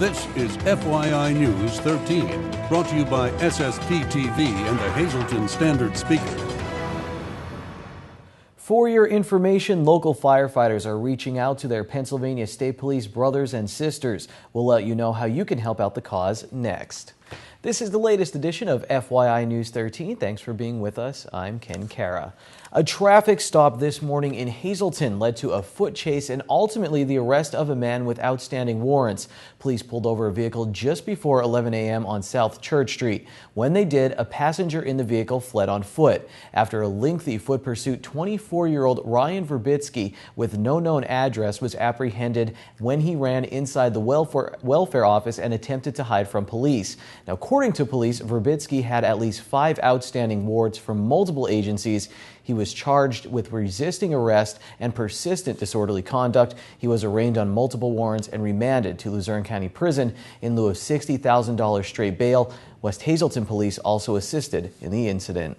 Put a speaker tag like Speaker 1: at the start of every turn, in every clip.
Speaker 1: This is FYI News 13, brought to you by SSPTV and the Hazleton Standard Speaker.
Speaker 2: For your information, local firefighters are reaching out to their Pennsylvania State Police brothers and sisters. We'll let you know how you can help out the cause next. This is the latest edition of FYI News 13. Thanks for being with us. I'm Ken Kara. A traffic stop this morning in Hazleton led to a foot chase and ultimately the arrest of a man with outstanding warrants. Police pulled over a vehicle just before 11 a.m. on South Church Street. When they did, a passenger in the vehicle fled on foot. After a lengthy foot pursuit, 24-year-old Ryan Verbitsky with no known address was apprehended when he ran inside the welfare office and attempted to hide from police. Now, according to police, Verbitsky had at least 5 outstanding warrants from multiple agencies. He was charged with resisting arrest and persistent disorderly conduct. He was arraigned on multiple warrants and remanded to Luzerne County Prison in lieu of $60,000 straight bail. West Hazleton police also assisted in the incident.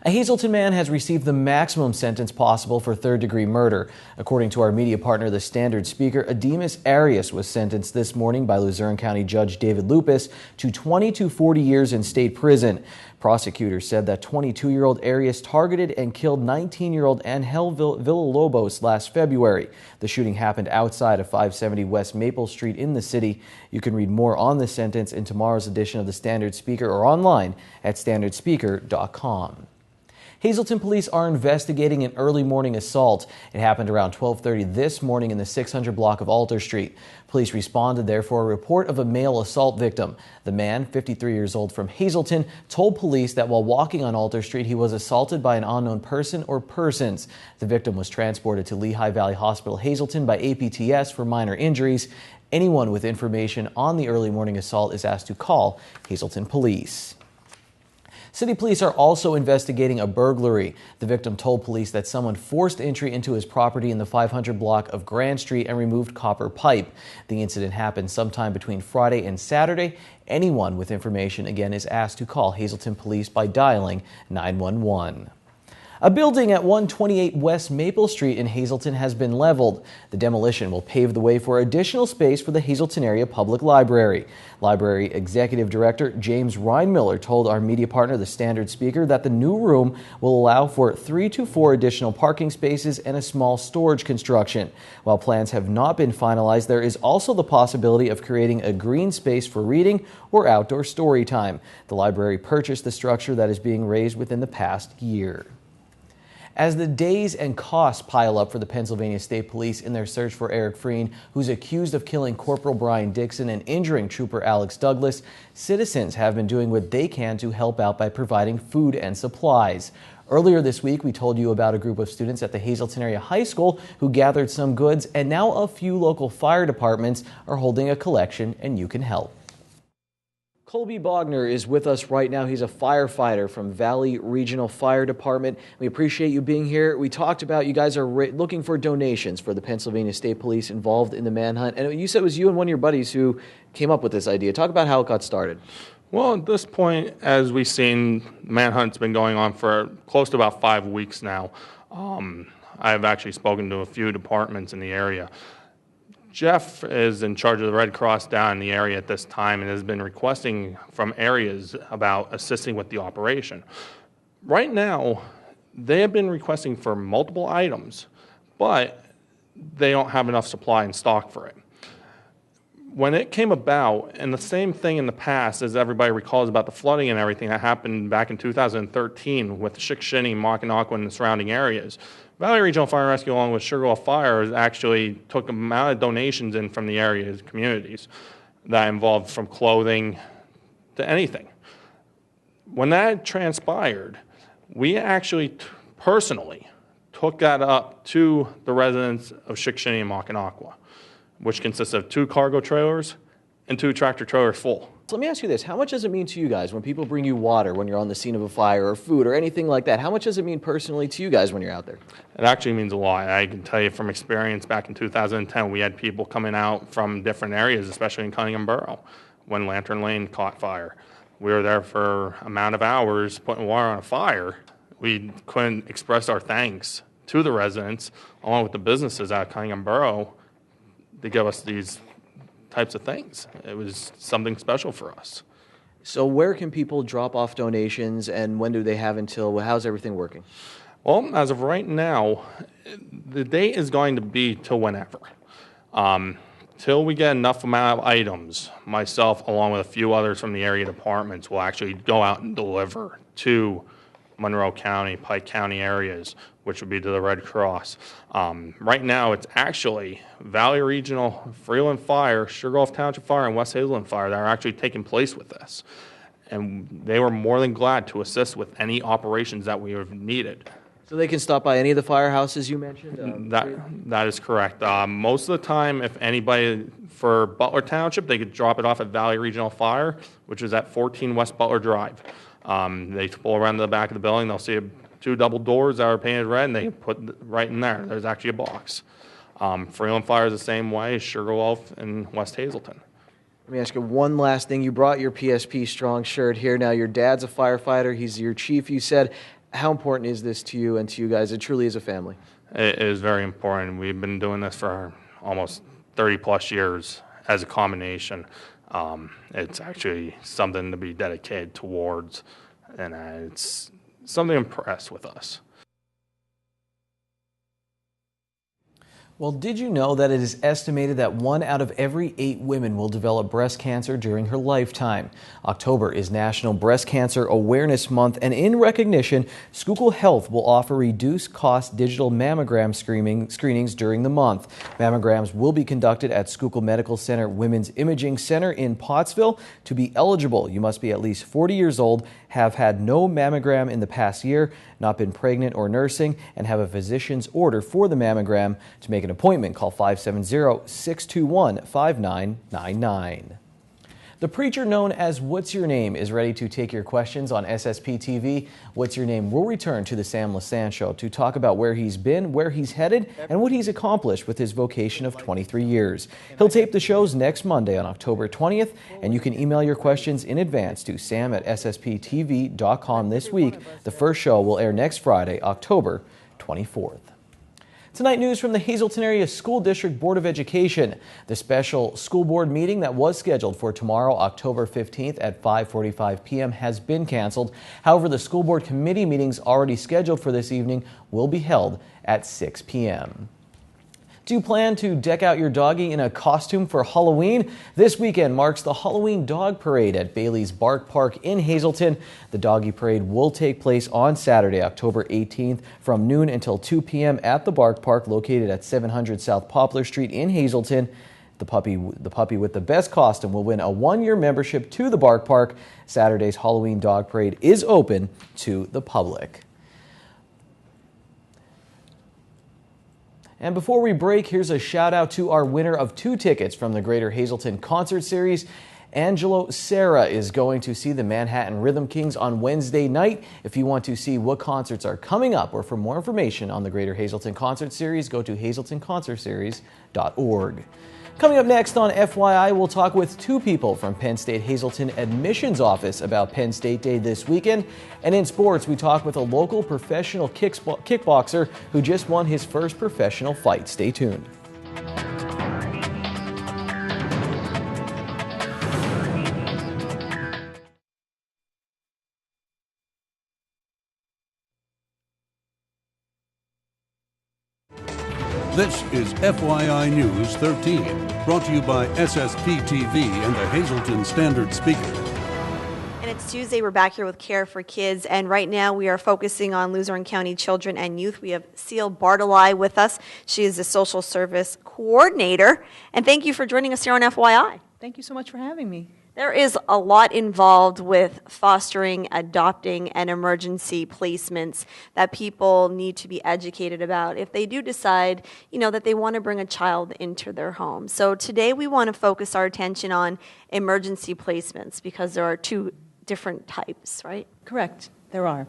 Speaker 2: A Hazleton man has received the maximum sentence possible for third-degree murder. According to our media partner, the Standard Speaker, Ademus Arias was sentenced this morning by Luzerne County Judge David Lupus to 20 to 40 years in state prison. Prosecutors said that 22-year-old Arias targeted and killed 19-year-old Angel Villalobos last February. The shooting happened outside of 570 West Maple Street in the city. You can read more on the sentence in tomorrow's edition of the Standard Speaker or online at standardspeaker.com. Hazleton police are investigating an early morning assault. It happened around 12:30 this morning in the 600 block of Alter Street. Police responded there for a report of a male assault victim. The man, 53 years old from Hazleton, told police that while walking on Alter Street, he was assaulted by an unknown person or persons. The victim was transported to Lehigh Valley Hospital Hazleton by APTS for minor injuries. Anyone with information on the early morning assault is asked to call Hazleton Police. City police are also investigating a burglary. The victim told police that someone forced entry into his property in the 500 block of Grand Street and removed copper pipe. The incident happened sometime between Friday and Saturday. Anyone with information, again, is asked to call Hazleton Police by dialing 911. A building at 128 West Maple Street in Hazleton has been leveled. The demolition will pave the way for additional space for the Hazleton Area Public Library. Library Executive Director James Reinmiller told our media partner, the Standard Speaker, that the new room will allow for 3 to 4 additional parking spaces and a small storage construction. While plans have not been finalized, there is also the possibility of creating a green space for reading or outdoor story time. The library purchased the structure that is being raised within the past year. As the days and costs pile up for the Pennsylvania State Police in their search for Eric Freen, who's accused of killing Corporal Brian Dixon and injuring Trooper Alex Douglas, citizens have been doing what they can to help out by providing food and supplies. Earlier this week, we told you about a group of students at the Hazleton Area High School who gathered some goods, and now a few local fire departments are holding a collection, and you can help. Colby Bogner is with us right now. He's a firefighter from Valley Regional Fire Department. We appreciate you being here. We talked about you guys are looking for donations for the Pennsylvania State Police involved in the manhunt. And you said it was you and one of your buddies who came up with this idea. Talk about how it got started.
Speaker 3: Well, at this point, as we've seen, manhunt's been going on for close to about 5 weeks now. I've actually spoken to a few departments in the area. Jeff is in charge of the Red Cross down in the area at this time and has been requesting from areas about assisting with the operation. Right now, they have been requesting for multiple items, but they don't have enough supply and stock for it. When it came about, and the same thing in the past, as everybody recalls about the flooding and everything that happened back in 2013 with Shikshini, Mackinac, and the surrounding areas, Valley Regional Fire and Rescue, along with Sugarloaf Fire, actually took an amount of donations in from the area's communities that involved from clothing to anything. When that transpired, we actually personally took that up to the residents of Shikshini and Mackinac, which consists of 2 cargo trailers and 2 tractor trailers full.
Speaker 2: So let me ask you this. How much does it mean to you guys when people bring you water when you're on the scene of a fire or food or anything like that? How much does it mean personally to you guys when you're out there?
Speaker 3: It actually means a lot. I can tell you from experience back in 2010, we had people coming out from different areas, especially in Cunningham Borough, when Lantern Lane caught fire. We were there for an amount of hours putting water on a fire. We couldn't express our thanks to the residents, along with the businesses out of Cunningham Borough, to give us these types of things. It was something special for us.
Speaker 2: So where can people drop off donations, and when do they have until, how's everything working?
Speaker 3: Well, as of right now, the date is going to be till whenever. Till we get enough amount of items, myself along with a few others from the area departments will actually go out and deliver to Monroe County, Pike County areas, which would be to the Red Cross. Right now, it's actually Valley Regional, Freeland Fire, Sugar Gulf Township Fire, and West Hazleton Fire that are actually taking place with this. And they were more than glad to assist with any operations that we have needed.
Speaker 2: So they can stop by any of the firehouses you mentioned?
Speaker 3: That is correct. Most of the time, if anybody for Butler Township, they could drop it off at Valley Regional Fire, which is at 14 West Butler Drive. They pull around to the back of the building. They'll see two double doors that are painted red, and they put right in there. There's actually a box. Freeland Fire is the same way, Sugar Gulf and West Hazleton.
Speaker 2: Let me ask you one last thing. You brought your PSP Strong shirt here. Now, your dad's a firefighter. He's your chief, you said. How important is this to you and to you guys? It truly is a family.
Speaker 3: It is very important. We've been doing this for almost 30-plus years as a combination. It's actually something to be dedicated towards, and it's something to impress with us.
Speaker 2: Well, did you know that it is estimated that 1 out of every 8 women will develop breast cancer during her lifetime? October is National Breast Cancer Awareness Month, and in recognition, Schuylkill Health will offer reduced-cost digital mammogram screenings during the month. Mammograms will be conducted at Schuylkill Medical Center Women's Imaging Center in Pottsville. To be eligible, you must be at least 40 years old, have had no mammogram in the past year, not been pregnant or nursing, and have a physician's order for the mammogram. To make an appointment, call 570-621-5999. The preacher known as What's Your Name is ready to take your questions on SSPTV. What's Your Name will return to the Sam Lasan Show to talk about where he's been, where he's headed, and what he's accomplished with his vocation of 23 years. He'll tape the shows next Monday on October 20th, and you can email your questions in advance to sam@ssptv.com this week. The first show will air next Friday, October 24th. Tonight, news from the Hazleton Area School District Board of Education. The special school board meeting that was scheduled for tomorrow, October 15th at 5:45 p.m. has been canceled. However, the school board committee meetings already scheduled for this evening will be held at 6 p.m. Do you plan to deck out your doggie in a costume for Halloween? This weekend marks the Halloween Dog Parade at Bailey's Bark Park in Hazleton. The Doggy Parade will take place on Saturday, October 18th from noon until 2 p.m. at the Bark Park located at 700 South Poplar Street in Hazleton. The puppy with the best costume will win a 1-year membership to the Bark Park. Saturday's Halloween Dog Parade is open to the public. And before we break, here's a shout out to our winner of 2 tickets from the Greater Hazleton Concert Series. Angelo Serra is going to see the Manhattan Rhythm Kings on Wednesday night. If you want to see what concerts are coming up or for more information on the Greater Hazleton Concert Series, go to hazletonconcertseries.org. Coming up next on FYI, we'll talk with 2 people from Penn State Hazleton Admissions Office about Penn State Day this weekend. And in sports, we talk with a local professional kickboxer who just won his first professional fight. Stay tuned.
Speaker 1: This is FYI News 13, brought to you by SSPTV and the Hazleton Standard Speaker.
Speaker 4: And it's Tuesday. We're back here with Care for Kids, and right now we are focusing on Luzerne County children and youth. We have Seal Bartolai with us. She is the social service coordinator, and thank you for joining us here on FYI.
Speaker 5: Thank you so much for having me.
Speaker 4: There is a lot involved with fostering, adopting, and emergency placements that people need to be educated about if they do decide, that they want to bring a child into their home. So today we want to focus our attention on emergency placements because there are 2 different types, right?
Speaker 5: Correct. There are.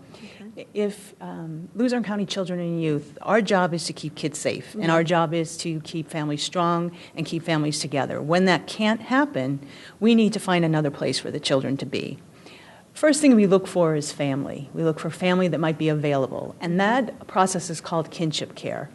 Speaker 5: Okay. If Luzerne County children and youth, our job is to keep kids safe, and our job is to keep families strong and keep families together. When that can't happen, we need to find another place for the children to be. First thing we look for is family. We look for family that might be available, and that process is called kinship care.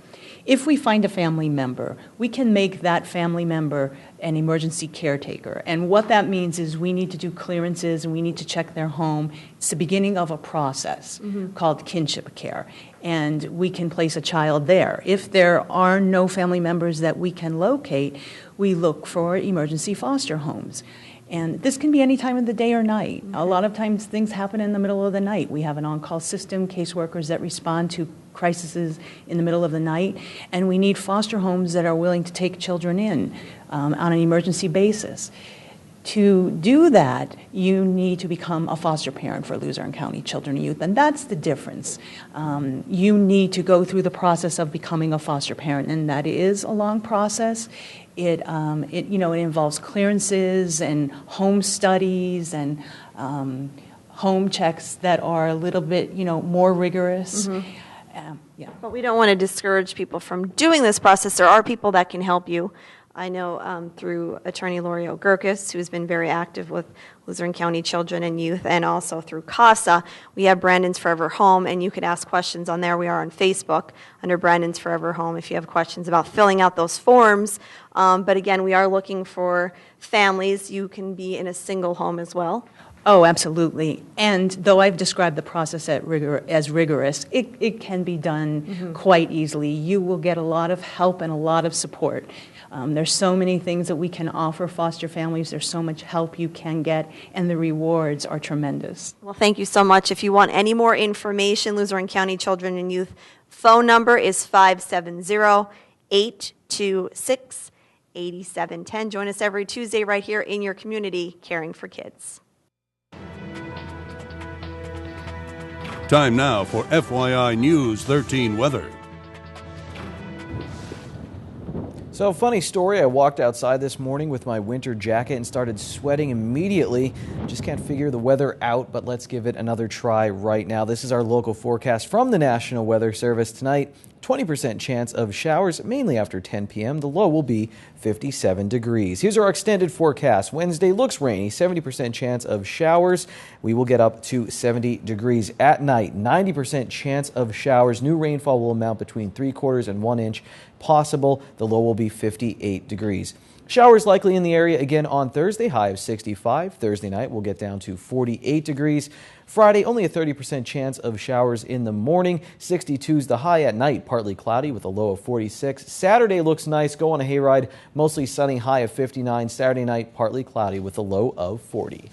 Speaker 5: If we find a family member, we can make that family member an emergency caretaker. And what that means is we need to do clearances and we need to check their home. It's the beginning of a process called kinship care. And we can place a child there. If there are no family members that we can locate, we look for emergency foster homes. And this can be any time of the day or night. A lot of times things happen in the middle of the night. We have an on-call system, caseworkers that respond to crises in the middle of the night, and we need foster homes that are willing to take children in on an emergency basis. To do that, you need to become a foster parent for Luzerne County Children and Youth, and that's the difference. You need to go through the process of becoming a foster parent, and that is a long process. It involves clearances and home studies and home checks that are a little bit, more rigorous.
Speaker 4: But we don't want to discourage people from doing this process. There are people that can help you. I know through Attorney Lori O'Gurkis, who's been very active with Luzerne County Children and Youth, and also through CASA. We have Brandon's Forever Home, and you can ask questions on there. We are on Facebook under Brandon's Forever Home if you have questions about filling out those forms. But again, we are looking for families. You can be in a single home as well.
Speaker 5: Oh, absolutely. And though I've described the process as rigorous, it can be done quite easily. You will get a lot of help and a lot of support. There's so many things that we can offer foster families. There's so much help you can get, and the rewards are tremendous.
Speaker 4: Well, thank you so much. If you want any more information, Luzerne County Children and Youth phone number is 570-826-8710. Join us every Tuesday right here in your community, Caring for Kids.
Speaker 1: Time now for FYI News 13 weather.
Speaker 2: So, funny story, I walked outside this morning with my winter jacket and started sweating immediately. Just can't figure the weather out, but let's give it another try right now. This is our local forecast from the National Weather Service tonight. 20% chance of showers, mainly after 10 p.m. The low will be 57 degrees. Here's our extended forecast. Wednesday looks rainy, 70% chance of showers. We will get up to 70 degrees at night. 90% chance of showers. New rainfall will amount between 3/4 and 1 inch possible. The low will be 58 degrees. Showers likely in the area again on Thursday, high of 65. Thursday night we'll get down to 48 degrees. Friday, only a 30% chance of showers in the morning. 62's the high at night, partly cloudy with a low of 46. Saturday looks nice, go on a hayride, mostly sunny, high of 59. Saturday night, partly cloudy with a low of 40.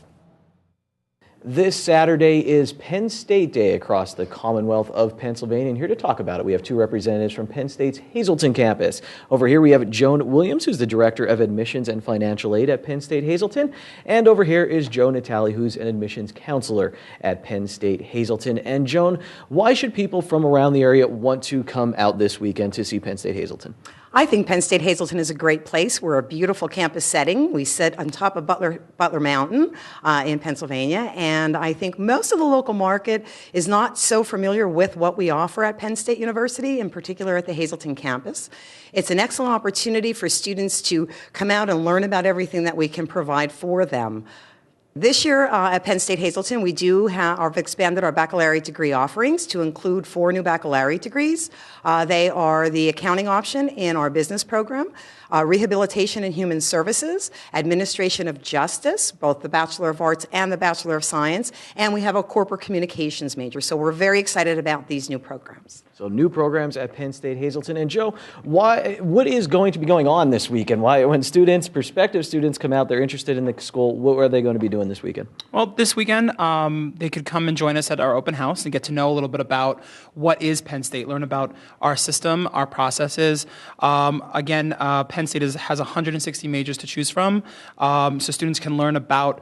Speaker 2: This Saturday is Penn State Day across the Commonwealth of Pennsylvania, and here to talk about it, we have two representatives from Penn State's Hazleton campus. Over here we have Joan Williams, who's the Director of Admissions and Financial Aid at Penn State Hazleton, and over here is Joe Natale, who's an admissions counselor at Penn State Hazleton. And Joan, why should people from around the area want to come out this weekend to see Penn State Hazleton?
Speaker 6: I think Penn State Hazleton is a great place. We're a beautiful campus setting. We sit on top of Butler Mountain in Pennsylvania, and I think most of the local market is not so familiar with what we offer at Penn State University, in particular at the Hazleton campus. It's an excellent opportunity for students to come out and learn about everything that we can provide for them. This year at Penn State Hazleton, we have expanded our baccalaureate degree offerings to include 4 new baccalaureate degrees. They are the accounting option in our business program, rehabilitation and human services, administration of justice, both the Bachelor of Arts and the Bachelor of Science, and we have a corporate communications major. So we're very excited about these new programs.
Speaker 2: So new programs at Penn State Hazleton. And Joe, what is going to be going on this weekend? Why, when prospective students come out, they're interested in the school, what are they going to be doing this weekend?
Speaker 7: Well, this weekend, they could come and join us at our open house and get to know a little bit about what is Penn State, learn about our system, our processes. Again, Penn State has 160 majors to choose from, so students can learn about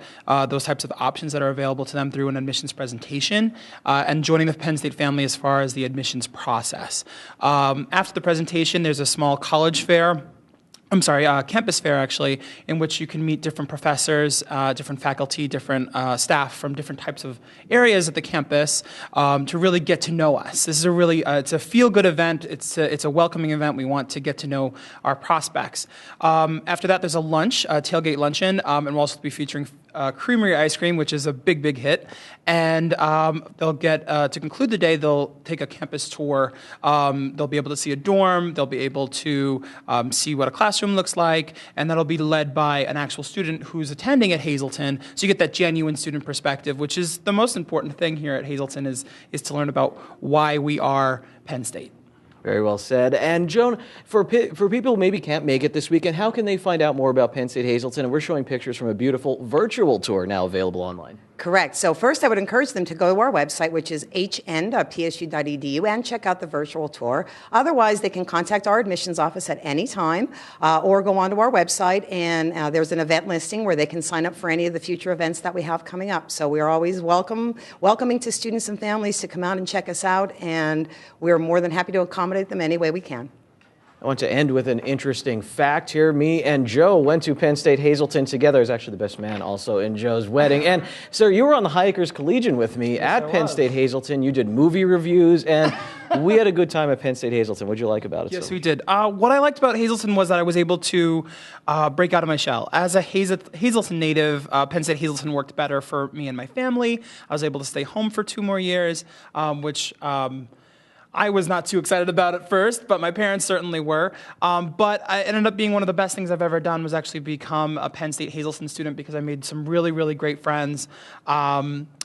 Speaker 7: those types of options that are available to them through an admissions presentation and joining the Penn State family as far as the admissions process. After the presentation, there's a small campus fair actually, in which you can meet different professors, different faculty, different staff from different types of areas at the campus to really get to know us. This is it's a feel-good event. It's a welcoming event. We want to get to know our prospects. After that, there's a lunch, a tailgate luncheon, and we'll also be featuring creamery ice cream, which is a big, big hit. And they'll get, to conclude the day, they'll take a campus tour. They'll be able to see a dorm. They'll be able to see what a classroom looks like. And that'll be led by an actual student who's attending at Hazleton. So you get that genuine student perspective, which is the most important thing here at Hazleton is to learn about why we are Penn State.
Speaker 2: Very well said. And Joan, for people who maybe can't make it this weekend, how can they find out more about Penn State Hazleton? And we're showing pictures from a beautiful virtual tour now available online.
Speaker 6: Correct. So first, I would encourage them to go to our website, which is hn.psu.edu, and check out the virtual tour. Otherwise, they can contact our admissions office at any time or go onto our website, and there's an event listing where they can sign up for any of the future events that we have coming up. So we're always welcoming to students and families to come out and check us out, and we're more than happy to accommodate them any way we can.
Speaker 2: I want to end with an interesting fact here. Me and Joe went to Penn State Hazleton together. I was actually the best man also in Joe's wedding. And, sir, you were on the Hikers Collegian with me at Penn State Hazleton. You did movie reviews, and we had a good time at Penn State Hazleton. What did you like about it?
Speaker 7: Yes, we did. What I liked about Hazleton was that I was able to break out of my shell. As a Hazleton native, Penn State Hazleton worked better for me and my family. I was able to stay home for 2 more years, which I was not too excited about at first, but my parents certainly were. But it ended up being one of the best things I've ever done was actually become a Penn State Hazleton student because I made some really, really great friends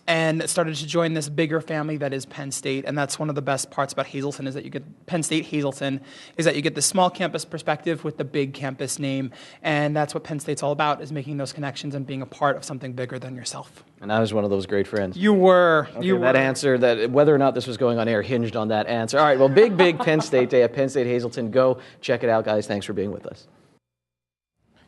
Speaker 7: and started to join this bigger family that is Penn State. And that's one of the best parts about Hazleton is that you get Penn State Hazleton is that you get the small campus perspective with the big campus name. And that's what Penn State's all about is making those connections and being a part of something bigger than yourself.
Speaker 2: And I was one of those great friends.
Speaker 7: You were.
Speaker 2: Okay,
Speaker 7: you were.
Speaker 2: That answer, that whether or not this was going on air, hinged on that answer. All right, well, big Penn State Day at Penn State Hazleton. Go check it out, guys. Thanks for being with us.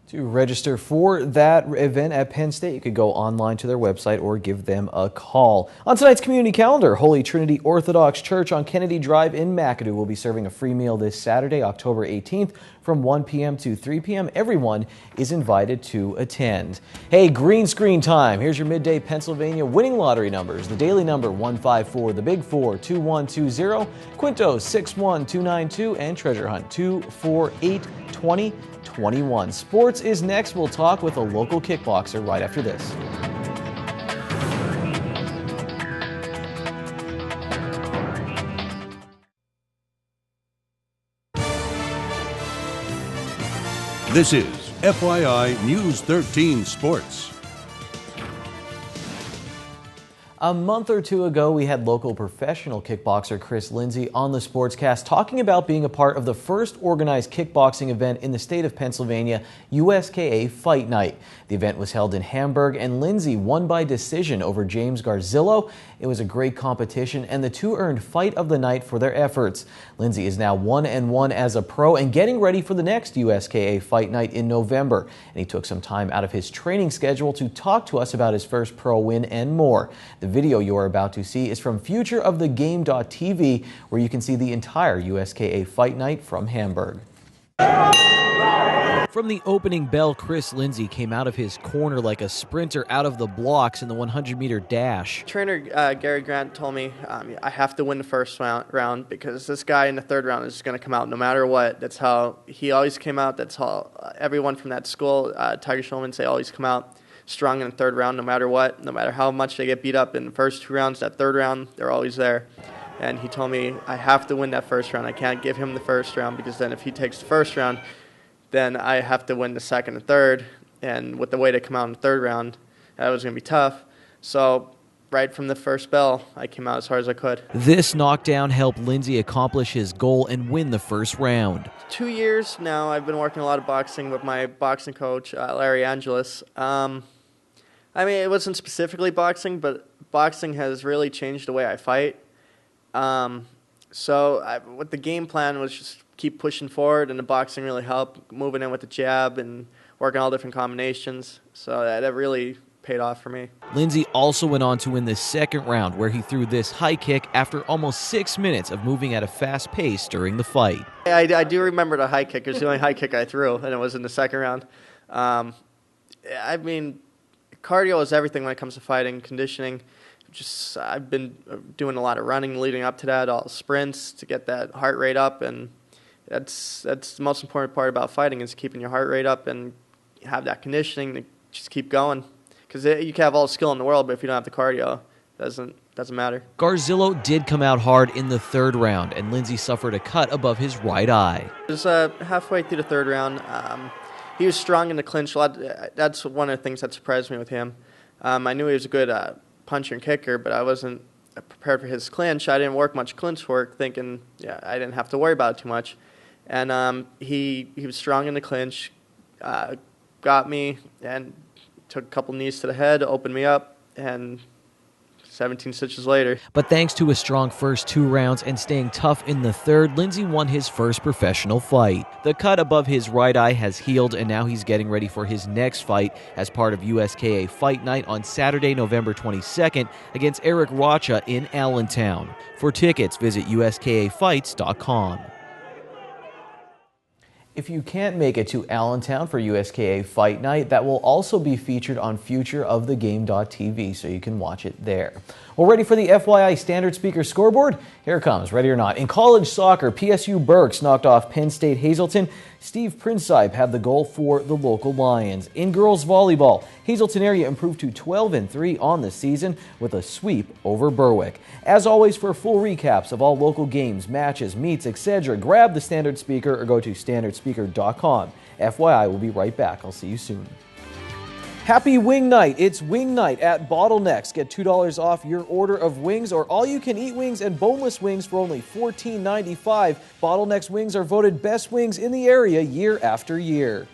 Speaker 2: To register for that event at Penn State, you could go online to their website or give them a call. On tonight's community calendar, Holy Trinity Orthodox Church on Kennedy Drive in McAdoo will be serving a free meal this Saturday, October 18th from 1 p.m. to 3 p.m. Everyone is invited to attend. Hey, green screen time. Here's your midday Pennsylvania winning lottery numbers. The daily number 154, the big 4 2120, Quinto 61292, and Treasure Hunt 24820. 21. Sports is next. We'll talk with a local kickboxer right after this.
Speaker 1: This is FYI News 13 Sports.
Speaker 2: A month or two ago, we had local professional kickboxer Chris Lindsay on the Sportscast talking about being a part of the first organized kickboxing event in the state of Pennsylvania, USKA Fight Night. The event was held in Hamburg, and Lindsay won by decision over James Garzillo. It was a great competition, and the two earned Fight of the Night for their efforts. Lindsay is now 1-1 as a pro and getting ready for the next USKA Fight Night in November. And he took some time out of his training schedule to talk to us about his first pro win and more. The video you're about to see is from futureofthegame.tv, where you can see the entire USKA Fight Night from Hamburg. From the opening bell, Chris Lindsay came out of his corner like a sprinter out of the blocks in the 100-meter dash.
Speaker 8: Trainer Gary Grant told me I have to win the first round because this guy in the third round is going to come out no matter what. That's how he always came out. That's how everyone from that school, Tiger Schulmans, they always come out strong in the third round no matter what. No matter how much they get beat up in the first 2 rounds, that third round, they're always there. And he told me I have to win that first round. I can't give him the first round because then if he takes the first round, then I have to win the second and third. And with the way to come out in the third round, that was going to be tough. So right from the first bell, I came out as hard as I could.
Speaker 2: This knockdown helped Lindsay accomplish his goal and win the first round.
Speaker 8: 2 years now, I've been working a lot of boxing with my boxing coach, Larry Angelis. I mean, it wasn't specifically boxing, but boxing has really changed the way I fight. What the game plan was just keep pushing forward, and the boxing really helped, moving in with the jab and working all different combinations. So that really paid off for me.
Speaker 2: Lindsay also went on to win the second round, where he threw this high kick after almost 6 minutes of moving at a fast pace during the fight.
Speaker 8: I do remember the high kick. It was the only high kick I threw, and it was in the second round. I mean, cardio is everything when it comes to fighting, conditioning. I've been doing a lot of running leading up to that, all sprints to get that heart rate up, and that's the most important part about fighting is keeping your heart rate up and have that conditioning to just keep going. Because you can have all the skill in the world, but if you don't have the cardio, it doesn't matter.
Speaker 2: Garzillo did come out hard in the third round, and Lindsey suffered a cut above his right eye.
Speaker 8: It was halfway through the third round. He was strong in the clinch. That's one of the things that surprised me with him. I knew he was a good puncher and kicker, but I wasn't prepared for his clinch. I didn't work much clinch work, thinking I didn't have to worry about it too much. And he was strong in the clinch, got me, and took a couple knees to the head, opened me up, and 17 stitches later.
Speaker 2: But thanks to a strong first 2 rounds and staying tough in the third, Lindsey won his first professional fight. The cut above his right eye has healed, and now he's getting ready for his next fight as part of USKA Fight Night on Saturday, November 22nd against Eric Rocha in Allentown. For tickets, visit uskafights.com. If you can't make it to Allentown for USKA Fight Night, that will also be featured on futureofthegame.tv, so you can watch it there. Well, ready for the FYI Standard Speaker Scoreboard? Here it comes, ready or not. In college soccer, PSU Berks knocked off Penn State Hazleton. Steve Prinsype had the goal for the local Lions. In girls volleyball, Hazleton area improved to 12-3 on the season with a sweep over Berwick. As always, for full recaps of all local games, matches, meets, etc., grab the Standard Speaker or go to standardspeaker.com. FYI, we'll be right back. I'll see you soon. Happy Wing Night! It's Wing Night at Bottlenecks. Get $2 off your order of wings or all-you-can-eat wings and boneless wings for only $14.95. Bottlenecks wings are voted best wings in the area year after year.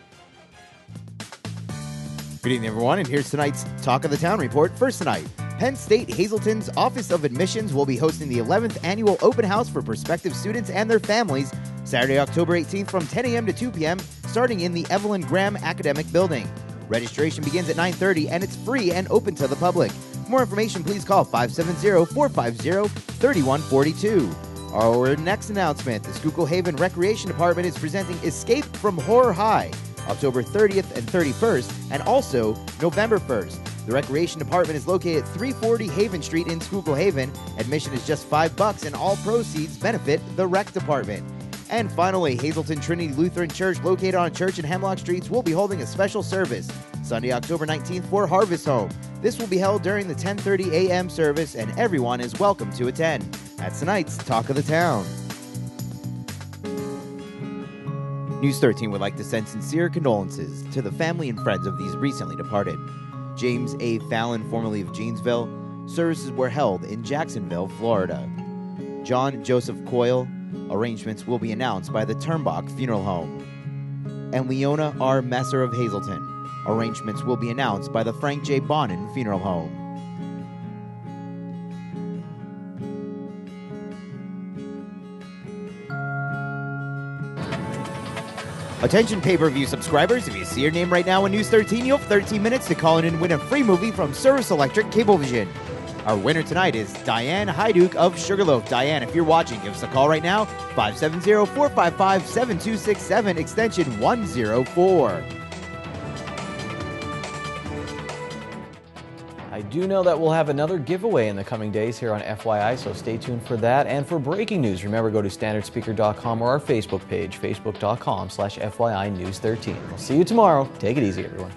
Speaker 9: Good evening, everyone, and here's tonight's Talk of the Town report. First tonight, Penn State Hazleton's Office of Admissions will be hosting the 11th annual open house for prospective students and their families Saturday, October 18th from 10 a.m. to 2 p.m., starting in the Evelyn Graham Academic Building. Registration begins at 9:30 and it's free and open to the public. For more information, please call 570-450-3142. Our next announcement, the Schuylkill Haven Recreation Department is presenting Escape from Horror High, October 30th and 31st, and also November 1st. The Recreation Department is located at 340 Haven Street in Schuylkill Haven. Admission is just $5 and all proceeds benefit the Rec Department. And finally, Hazleton Trinity Lutheran Church, located on Church and Hemlock Streets, will be holding a special service Sunday, October 19th for Harvest Home. This will be held during the 10:30 a.m. service, and everyone is welcome to attend. That's tonight's Talk of the Town. News 13 would like to send sincere condolences to the family and friends of these recently departed. James A. Fallon, formerly of Janesville, services were held in Jacksonville, Florida. John Joseph Coyle, arrangements will be announced by the Turnbach Funeral Home. And Leona R. Messer of Hazleton, arrangements will be announced by the Frank J. Bonin Funeral Home. Attention pay-per-view subscribers, if you see your name right now on News 13, you have 13 minutes to call in and win a free movie from Service Electric Cablevision. Our winner tonight is Diane Hyduke of Sugarloaf. Diane, if you're watching, give us a call right now, 570-455-7267, extension 104.
Speaker 2: I do know that we'll have another giveaway in the coming days here on FYI, so stay tuned for that. And for breaking news, remember, go to standardspeaker.com or our Facebook page, facebook.com/FYI News 13. We'll see you tomorrow. Take it easy, everyone.